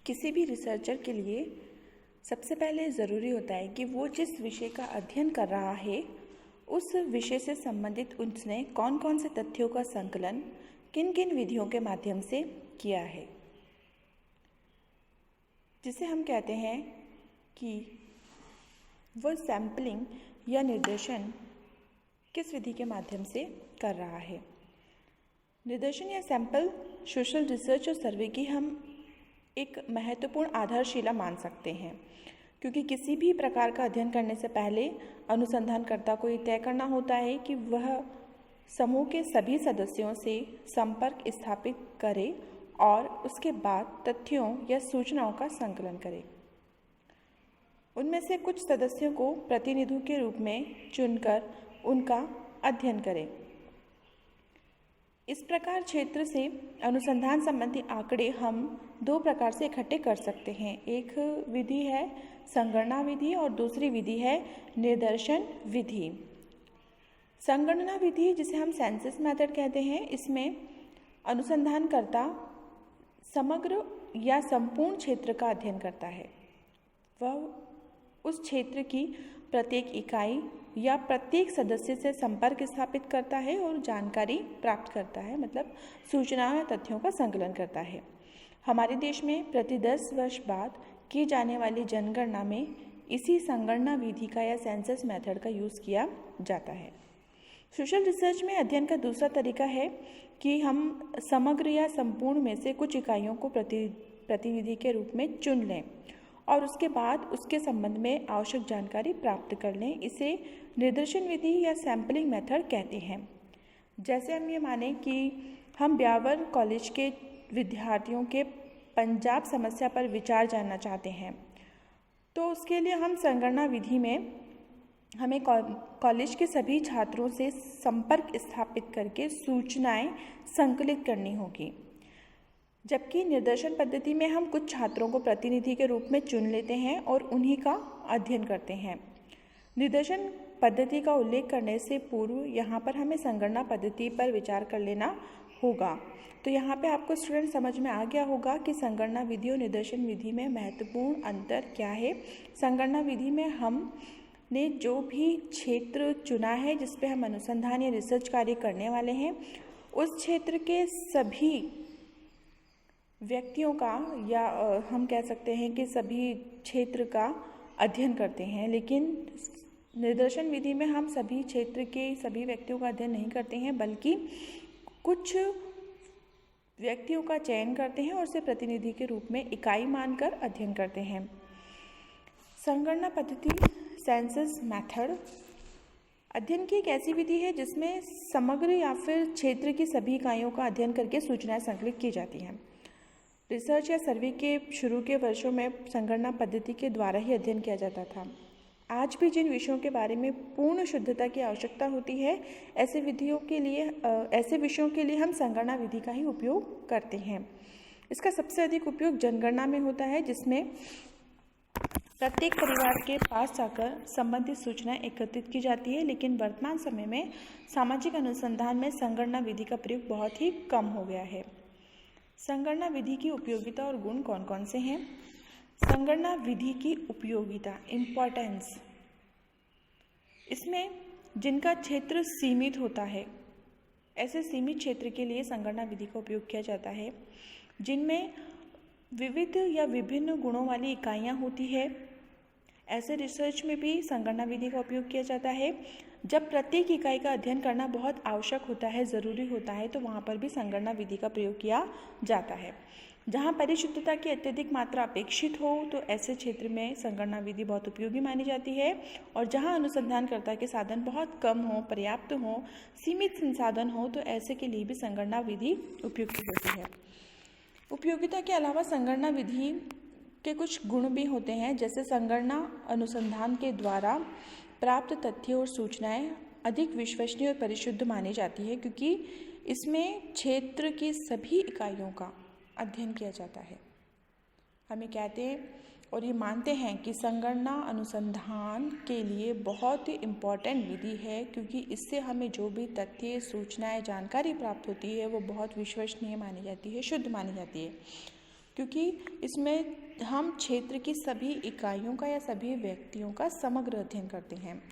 किसी भी रिसर्चर के लिए सबसे पहले ज़रूरी होता है कि वो जिस विषय का अध्ययन कर रहा है उस विषय से संबंधित उसने कौन कौन से तथ्यों का संकलन किन किन विधियों के माध्यम से किया है, जिसे हम कहते हैं कि वो सैम्पलिंग या निर्देशन किस विधि के माध्यम से कर रहा है। निर्देशन या सैंपल सोशल रिसर्च और सर्वे की हम एक महत्वपूर्ण आधारशिला मान सकते हैं, क्योंकि किसी भी प्रकार का अध्ययन करने से पहले अनुसंधानकर्ता को ये तय करना होता है कि वह समूह के सभी सदस्यों से संपर्क स्थापित करे और उसके बाद तथ्यों या सूचनाओं का संकलन करे। उनमें से कुछ सदस्यों को प्रतिनिधियों के रूप में चुनकर उनका अध्ययन करें। इस प्रकार क्षेत्र से अनुसंधान संबंधी आंकड़े हम दो प्रकार से इकट्ठे कर सकते हैं। एक विधि है संगणना विधि और दूसरी विधि है निर्देशन विधि। संगणना विधि, जिसे हम सेंसस मेथड कहते हैं, इसमें अनुसंधानकर्ता समग्र या संपूर्ण क्षेत्र का अध्ययन करता है। वह उस क्षेत्र की प्रत्येक इकाई या प्रत्येक सदस्य से संपर्क स्थापित करता है और जानकारी प्राप्त करता है, मतलब सूचनाओं या तथ्यों का संकलन करता है। हमारे देश में प्रति 10 वर्ष बाद की जाने वाली जनगणना में इसी संगणना विधि का या सेंसस मेथड का यूज़ किया जाता है। सोशल रिसर्च में अध्ययन का दूसरा तरीका है कि हम समग्र या संपूर्ण में से कुछ इकाइयों को प्रतिनिधि के रूप में चुन लें और उसके बाद उसके संबंध में आवश्यक जानकारी प्राप्त कर लें। इसे निर्देशन विधि या सैम्पलिंग मेथड कहते हैं। जैसे हम ये माने कि हम ब्यावर कॉलेज के विद्यार्थियों के पंजाब समस्या पर विचार जानना चाहते हैं, तो उसके लिए हम संगणना विधि में हमें कॉलेज के सभी छात्रों से संपर्क स्थापित करके सूचनाएं संकलित करनी होगी। जबकि निर्देशन पद्धति में हम कुछ छात्रों को प्रतिनिधि के रूप में चुन लेते हैं और उन्हीं का अध्ययन करते हैं। निर्देशन पद्धति का उल्लेख करने से पूर्व यहाँ पर हमें संगणना पद्धति पर विचार कर लेना होगा। तो यहाँ पे आपको स्टूडेंट समझ में आ गया होगा कि संगणना विधि और निर्देशन विधि में महत्वपूर्ण अंतर क्या है। संगणना विधि में हमने जो भी क्षेत्र चुना है जिस पे हम अनुसंधान या रिसर्च कार्य करने वाले हैं, उस क्षेत्र के सभी व्यक्तियों का या हम कह सकते हैं कि सभी क्षेत्र का अध्ययन करते हैं। लेकिन निर्देशन विधि में हम सभी क्षेत्र के सभी व्यक्तियों का अध्ययन नहीं करते हैं, बल्कि कुछ व्यक्तियों का चयन करते हैं और उसे प्रतिनिधि के रूप में इकाई मानकर अध्ययन करते हैं। संगणना पद्धति सेंसस मेथड अध्ययन की एक ऐसी विधि है जिसमें समग्र या फिर क्षेत्र की सभी इकाइयों का अध्ययन करके सूचनाएं संकलित की जाती हैं। रिसर्च या सर्वे के शुरू के वर्षों में संगणना पद्धति के द्वारा ही अध्ययन किया जाता था। आज भी जिन विषयों के बारे में पूर्ण शुद्धता की आवश्यकता होती है, ऐसे विषयों के लिए हम संगणना विधि का ही उपयोग करते हैं। इसका सबसे अधिक उपयोग जनगणना में होता है, जिसमें प्रत्येक परिवार के पास जाकर संबंधित सूचनाएं एकत्रित की जाती है। लेकिन वर्तमान समय में सामाजिक अनुसंधान में संगणना विधि का प्रयोग बहुत ही कम हो गया है। संगणना विधि की उपयोगिता और गुण कौन कौन से हैं? संगणना विधि की उपयोगिता, इम्पोर्टेंस, इसमें जिनका क्षेत्र सीमित होता है, ऐसे सीमित क्षेत्र के लिए संगणना विधि का उपयोग किया जाता है। जिनमें विविध या विभिन्न गुणों वाली इकाइयाँ होती है, ऐसे रिसर्च में भी संगणना विधि का उपयोग किया जाता है। जब प्रत्येक इकाई का अध्ययन करना बहुत आवश्यक होता है, ज़रूरी होता है, तो वहाँ पर भी संगणना विधि का प्रयोग किया जाता है। जहाँ परिशुद्धता की अत्यधिक मात्रा अपेक्षित हो, तो ऐसे क्षेत्र में संगणना विधि बहुत उपयोगी मानी जाती है। और जहाँ अनुसंधानकर्ता के साधन बहुत कम हो, पर्याप्त हो, सीमित संसाधन हो, तो ऐसे के लिए भी संगणना विधि उपयुक्त होती है। उपयोगिता के अलावा संगणना विधि के कुछ गुण भी होते हैं, जैसे संगणना अनुसंधान के द्वारा प्राप्त तथ्य और सूचनाएं अधिक विश्वसनीय और परिशुद्ध मानी जाती है, क्योंकि इसमें क्षेत्र की सभी इकाइयों का अध्ययन किया जाता है। हमें कहते हैं और ये मानते हैं कि संगणना अनुसंधान के लिए बहुत ही इम्पॉर्टेंट विधि है, क्योंकि इससे हमें जो भी तथ्य, सूचनाएं, जानकारी प्राप्त होती है वो बहुत विश्वसनीय मानी जाती है, शुद्ध मानी जाती है। क्योंकि इसमें हम क्षेत्र की सभी इकाइयों का या सभी व्यक्तियों का समग्र अध्ययन करते हैं।